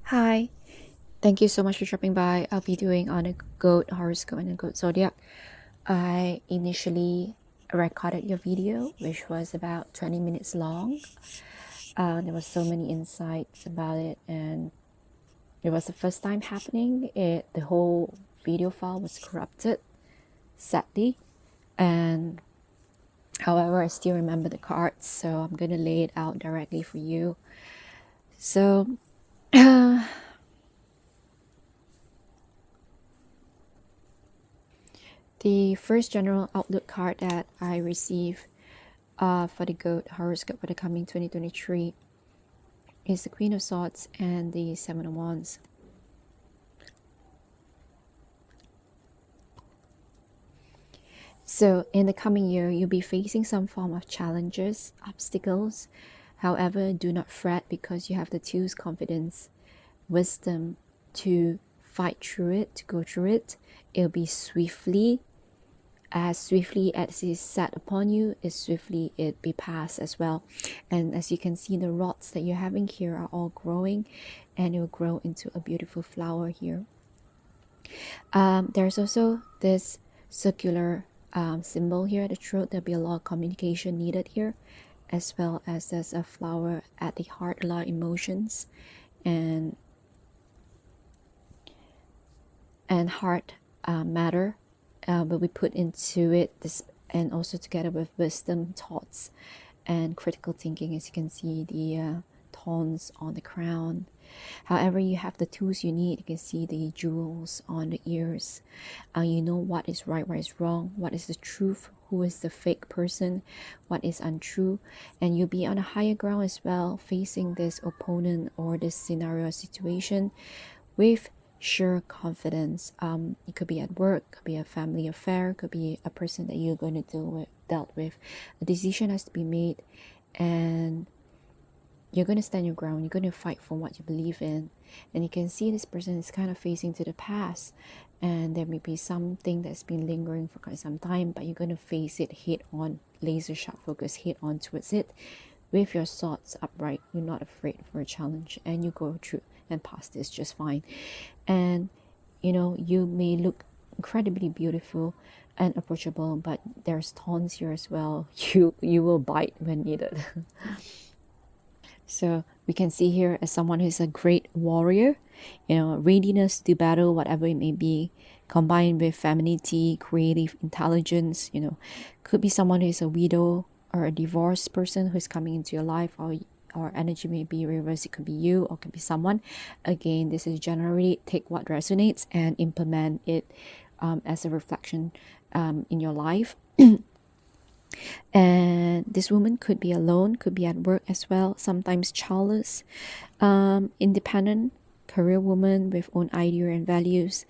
Hi, thank you so much for dropping by. I'll be doing on a goat horoscope and a goat zodiac. I initially recorded your video, which was about 20 minutes long. There was so many insights about it, and it was the first time happening. The whole video file was corrupted, sadly, and however, I still remember the cards, so I'm gonna lay it out directly for you. So. The first general outlook card that I received for the goat horoscope for the coming 2023 is the Queen of Swords and the Seven of Wands. So in the coming year, you'll be facing some form of challenges, obstacles. However, do not fret because you have the tools, confidence, wisdom to fight through it, to go through it. It'll be swiftly as is set upon you, as swiftly it be passed as well. And as you can see, the rods that you're having here are all growing, and it will grow into a beautiful flower here. There's also this circular symbol here at the throat. There'll be a lot of communication needed here, as well as there's a flower at the heart, a lot of emotions and heart matter will be put into it, this, and also together with wisdom, thoughts, and critical thinking. As you can see, the thorns on the crown. However, you have the tools you need. You can see the jewels on the ears. You know what is right, what is wrong, what is the truth, who is the fake person, what is untrue, and you'll be on a higher ground as well, facing this opponent or this scenario or situation with sure confidence. It could be at work, could be a family affair, could be a person that you're going to dealt with. A decision has to be made, and you're going to stand your ground. You're going to fight for what you believe in. And you can see this person is kind of facing to the past, and there may be something that's been lingering for quite some time, but you're going to face it head on, laser sharp focus head on towards it with your thoughts upright. You're not afraid for a challenge, and you go through and pass this just fine. And you may look incredibly beautiful and approachable, but there's thorns here as well. You will bite when needed. So we can see here as someone who's a great warrior, readiness to battle, whatever it may be, combined with femininity, creative intelligence. Could be someone who's a widow or a divorced person who's coming into your life, or energy may be reversed. It could be you, or could be someone. Again, this is generally take what resonates and implement it as a reflection in your life. And this woman could be alone, could be at work as well, sometimes childless, independent, career woman with own idea and values,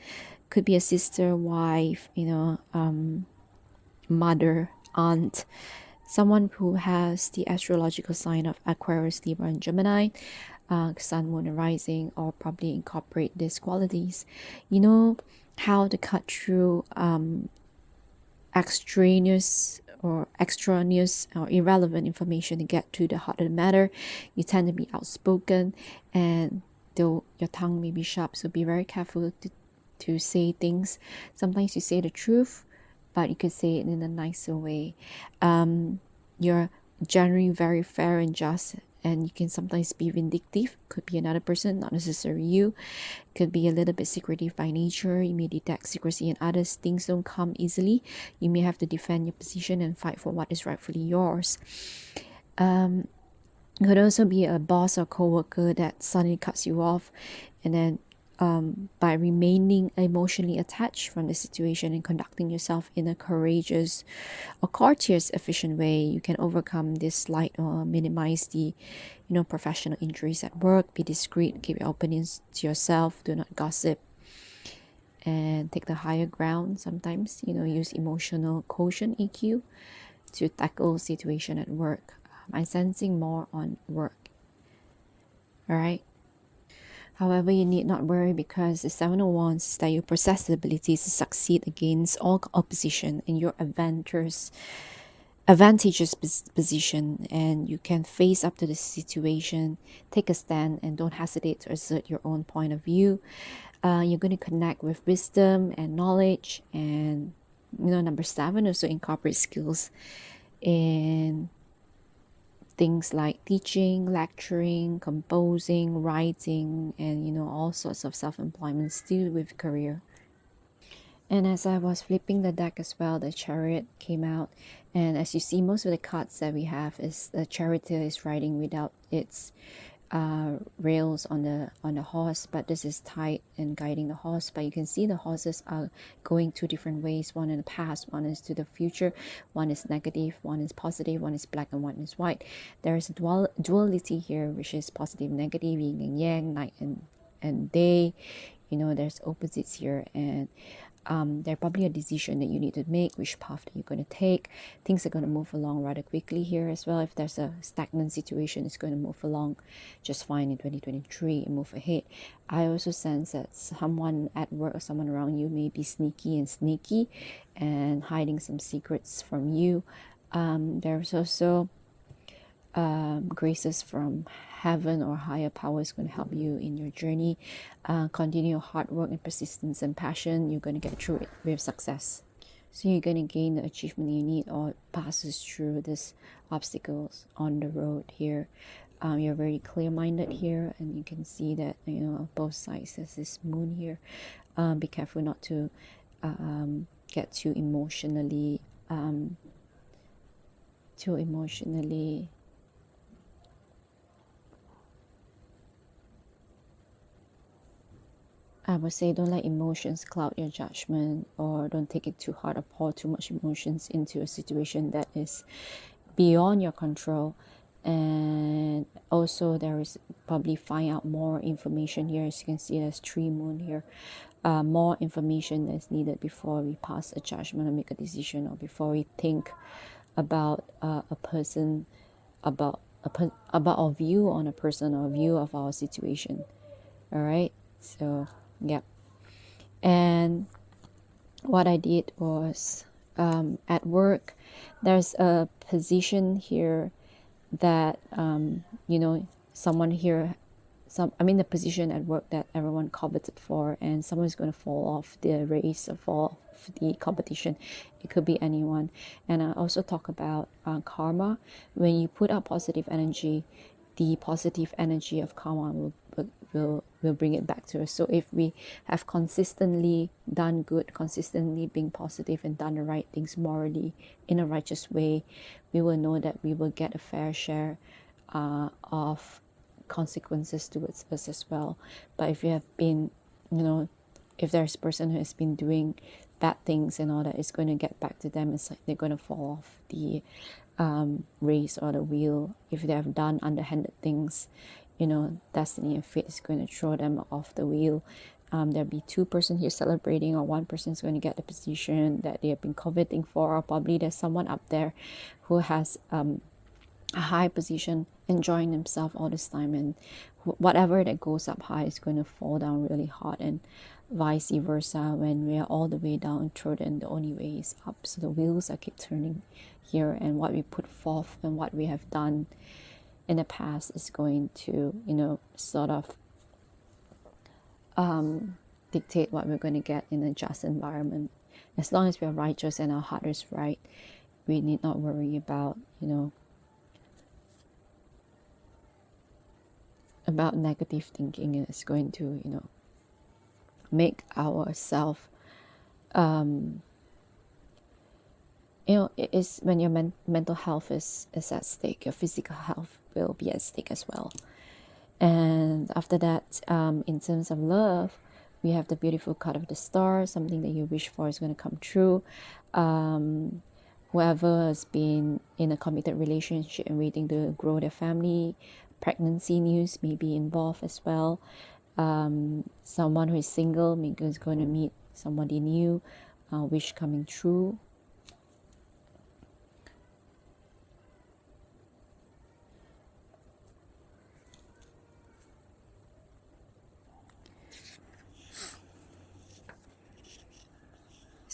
could be a sister, wife, mother, aunt, someone who has the astrological sign of Aquarius, Libra, and Gemini, sun, moon, and rising, or probably incorporate these qualities. You know how to cut through extraneous or irrelevant information to get to the heart of the matter. You tend to be outspoken, and though your tongue may be sharp, so be very careful to say things. Sometimes you say the truth, but you could say it in a nicer way. You're generally very fair and just, and you can sometimes be vindictive. Could be another person, not necessarily you. Could be a little bit secretive by nature. You may detect secrecy in others. Things don't come easily. You may have to defend your position and fight for what is rightfully yours. Could also be a boss or co-worker that suddenly cuts you off, and then by remaining emotionally attached from the situation and conducting yourself in a courageous or courteous, efficient way, you can overcome this slight or minimize the professional injuries at work. Be discreet, keep your opinions to yourself, do not gossip, and take the higher ground. Sometimes use emotional quotient, EQ, to tackle situation at work. I'm sensing more on work. All right. However, you need not worry, because the Seven of Wands is that you possess the ability to succeed against all opposition, and you're adventurous advantageous position, and you can face up to the situation, take a stand, and don't hesitate to assert your own point of view. You're going to connect with wisdom and knowledge, and number 7 also incorporate skills in things like teaching, lecturing, composing, writing, and all sorts of self-employment still with career. And as I was flipping the deck as well, the Chariot came out, and as you see, most of the cards that we have is the charioteer is riding without its rails on the horse, but this is tied and guiding the horse. But you can see the horses are going two different ways, one in the past, one is to the future, one is negative, one is positive, one is black and one is white. There is a duality here, which is positive, negative, yin and yang, night and day. There's opposites here, and there's probably a decision that you need to make, which path that you're going to take. Things are going to move along rather quickly here as well. If there's a stagnant situation, it's going to move along just fine in 2023 and move ahead. I also sense that someone at work or someone around you may be sneaky and hiding some secrets from you. There's also graces from heaven or higher power is going to help you in your journey. Continue your hard work and persistence and passion. You're going to get through it with success. So you're going to gain the achievement you need or passes through these obstacles on the road here. You're very clear-minded here, and you can see that both sides there's this moon here. Be careful not to get too emotionally I would say don't let emotions cloud your judgment, or don't take it too hard or pour too much emotions into a situation that is beyond your control. And also there is probably find out more information here. As you can see, there's 3 moon here. More information that's needed before we pass a judgment or make a decision, or before we think about a person, about our view on a person or view of our situation. All right, so yeah. And what I did was, at work there's a position here that someone here, the position at work that everyone coveted for, and someone's going to fall off the race or fall off the competition. It could be anyone. And I also talk about karma. When you put out positive energy, the positive energy of karma will bring it back to us. So if we have consistently done good, consistently being positive and done the right things morally in a righteous way, we will know that we will get a fair share of consequences towards us as well. But if you have been, if there's a person who has been doing bad things and all that, it's going to get back to them. It's like they're going to fall off the race or the wheel. If they have done underhanded things, destiny and fate is going to throw them off the wheel. There'll be 2 persons here celebrating, or 1 person is going to get the position that they have been coveting for, or probably there's someone up there who has a high position enjoying themselves all this time, and whatever that goes up high is going to fall down really hard, and vice versa. When we are all the way down and trodden, the only way is up. So the wheels are keep turning here, and what we put forth and what we have done in the past is going to sort of dictate what we're going to get in a just environment. As long as we are righteous and our heart is right, we need not worry about about negative thinking. It's going to make ourselves it is when your mental health is at stake, your physical health will be at stake as well. And after that, in terms of love, we have the beautiful card of the star. Something that you wish for is going to come true. Whoever has been in a committed relationship and waiting to grow their family, pregnancy news may be involved as well. Someone who is single maybe is going to meet somebody new, wish coming true.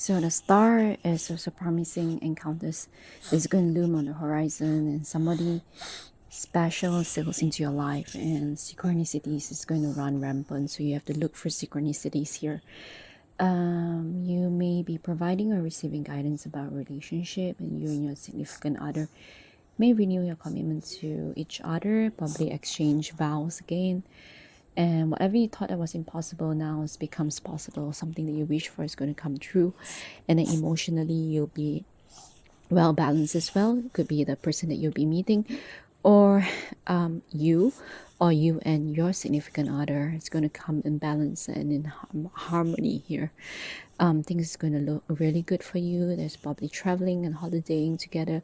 So the star is also promising encounters is going to loom on the horizon, and somebody special sails into your life, and synchronicities is going to run rampant. So you have to look for synchronicities here. You may be providing or receiving guidance about relationship, and you and your significant other may renew your commitment to each other, probably exchange vows again. And whatever you thought that was impossible now becomes possible. Something that you wish for is going to come true. And then emotionally, you'll be well balanced as well. It could be the person that you'll be meeting, or you, or you and your significant other. It's going to come in balance and in harmony here. Things is going to look really good for you. There's probably traveling and holidaying together.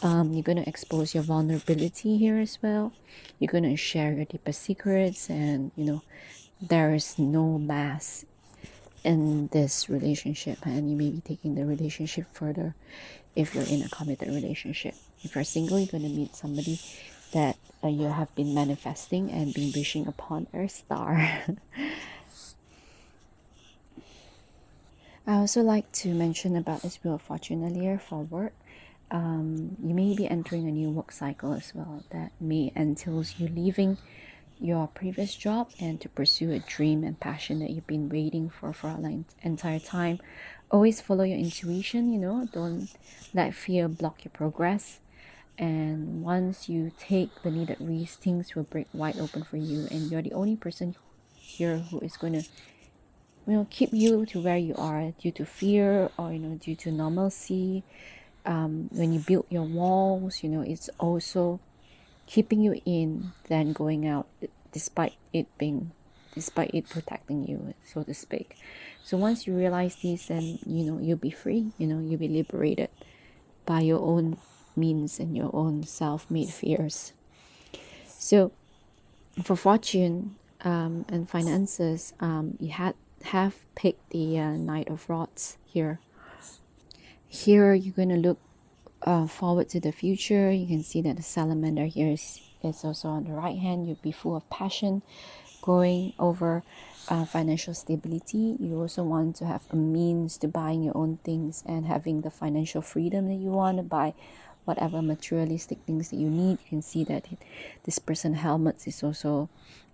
You're going to expose your vulnerability here as well. You're going to share your deepest secrets, and there is no mask in this relationship, and you may be taking the relationship further if you're in a committed relationship. If you're single, you're going to meet somebody that you have been manifesting and been wishing upon a star. I also like to mention about this Wheel of Fortune earlier for work. You may be entering a new work cycle as well that may entails you leaving your previous job and to pursue a dream and passion that you've been waiting for a entire time. Always follow your intuition, don't let fear block your progress. And once you take the needed risk, things will break wide open for you, and you're the only person here who is going to keep you to where you are due to fear, or due to normalcy. When you build your walls, it's also keeping you in than going out, despite it protecting you, so to speak. So once you realize this, then you'll be free, you'll be liberated by your own means and your own self-made fears. So for fortune and finances, you have picked the Knight of Rods here. Here you're going to look forward to the future. You can see that the salamander here is also on the right hand. You'll be full of passion, going over financial stability. You also want to have a means to buying your own things and having the financial freedom that you want to buy whatever materialistic things that you need. You can see that this person helmet is also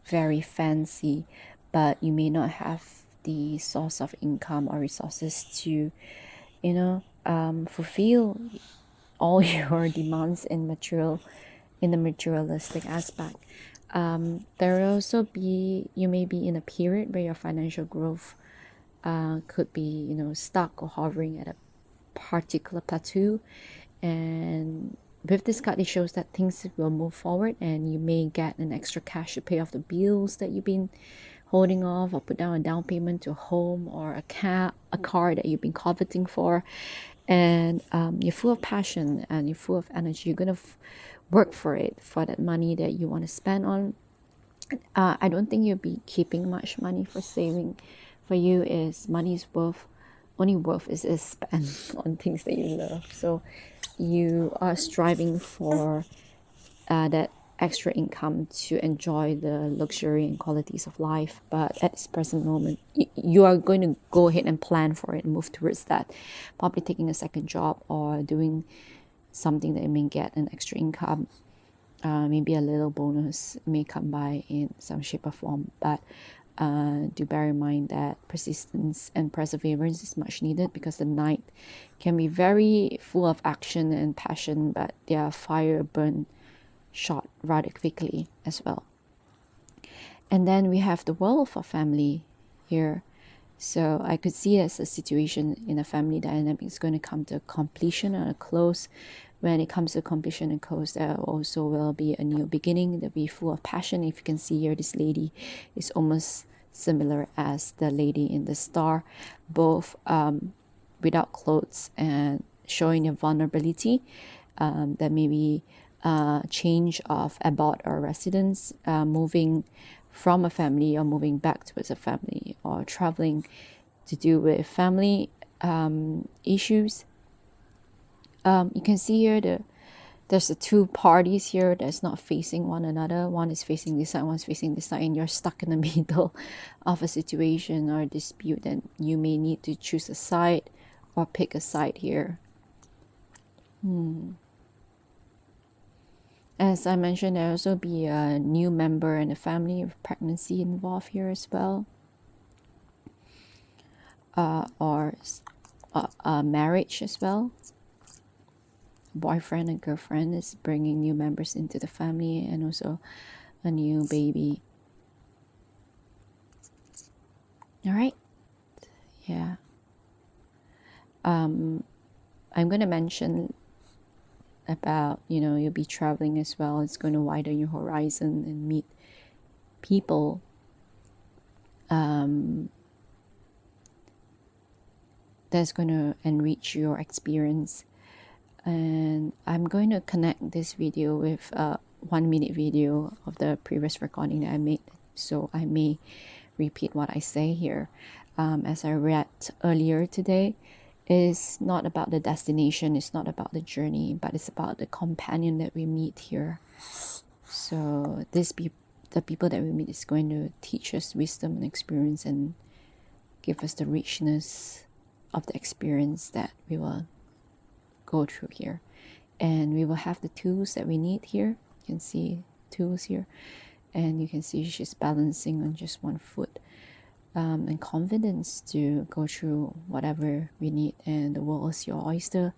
very fancy, but you may not have the source of income or resources to fulfill all your demands in the materialistic aspect. There will also be, you may be in a period where your financial growth could be stuck or hovering at a particular plateau. And with this card, it shows that things will move forward, and you may get an extra cash to pay off the bills that you've been holding off, or put down a down payment to a home or a car that you've been coveting for. And you're full of passion and you're full of energy. You're gonna work for it, for that money that you want to spend on. I don't think you'll be keeping much money for saving. For you, is money's worth only worth is spent on things that you love. So you are striving for that extra income to enjoy the luxury and qualities of life. But at this present moment, you are going to go ahead and plan for it and move towards that, probably taking a second job or doing something that may get an extra income. Maybe a little bonus may come by in some shape or form, but do bear in mind that persistence and perseverance is much needed, because the Knight can be very full of action and passion, but their fire burn short rather quickly as well. And then we have the World for family here. So I could see as a situation in a family dynamic is going to come to a completion or a close. When it comes to completion and close, there also will be a new beginning. They'll be full of passion. If you can see here, this lady is almost similar as the lady in the star, both without clothes and showing their vulnerability. There may be change of abode or residence, moving from a family or moving back towards a family, or traveling to do with family issues. You can see here there's the two parties here that's not facing one another. One is facing this side, one's facing this side, and you're stuck in the middle of a situation or a dispute, and you may need to choose a side or pick a side here. As I mentioned, there will also be a new member in the family of pregnancy involved here as well, or a marriage as well. Boyfriend and girlfriend is bringing new members into the family, and also a new baby. All right. Yeah. I'm going to mention about, you'll be traveling as well. It's going to widen your horizon and meet people that's going to enrich your experience. And I'm going to connect this video with a 1-minute video of the previous recording that I made, so I may repeat what I say here. As I read earlier today, it's not about the destination, it's not about the journey, but it's about the companion that we meet here. So the people that we meet is going to teach us wisdom and experience and give us the richness of the experience that we will go through here. And we will have the tools that we need here. You can see tools here, and you can see she's balancing on just one foot, and confidence to go through whatever we need. And the world is your oyster.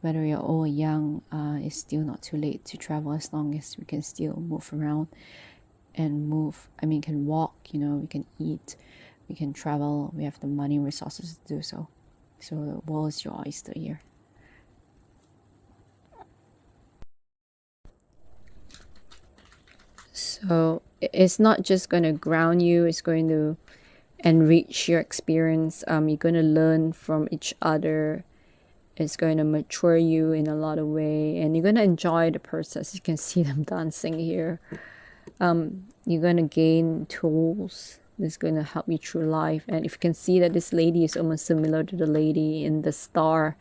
Whether you're old or young, it's still not too late to travel, as long as we can still move around and can walk, we can eat, we can travel, we have the money and resources to do so. So the world is your oyster here. So it's not just going to ground you, it's going to enrich your experience. You're going to learn from each other. It's going to mature you in a lot of way, and you're going to enjoy the process. You can see them dancing here. You're going to gain tools that's going to help you through life. And if you can see that this lady is almost similar to the lady in the star,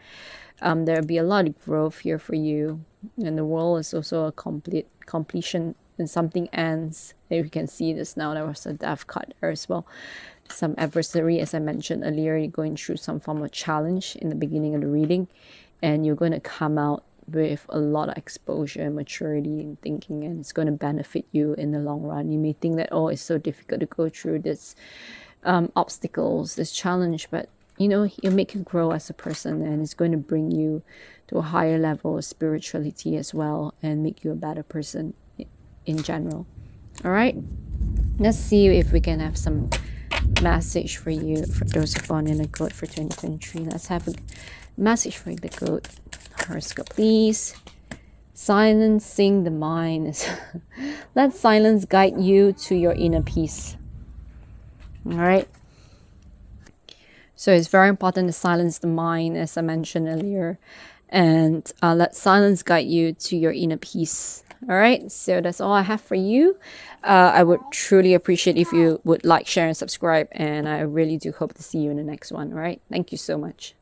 there'll be a lot of growth here for you. And the world is also a completion, and something ends. If you can see this now, there was a death card there as well. Some adversary, as I mentioned earlier, you're going through some form of challenge in the beginning of the reading, and you're going to come out with a lot of exposure and maturity in thinking, and it's going to benefit you in the long run. You may think that, oh, it's so difficult to go through this obstacles, this challenge, but it'll make you grow as a person, and it's going to bring you to a higher level of spirituality as well, and make you a better person in general. All right, let's see if we can have some message for you, for those who born in the goat for 2023. Let's have a message for the goat horoscope, please. Silencing the mind. Let silence guide you to your inner peace. All right, so it's very important to silence the mind, as I mentioned earlier, and let silence guide you to your inner peace. All right, so that's all I have for you. I would truly appreciate if you would like, share, and subscribe, and I really do hope to see you in the next one. All right, thank you so much.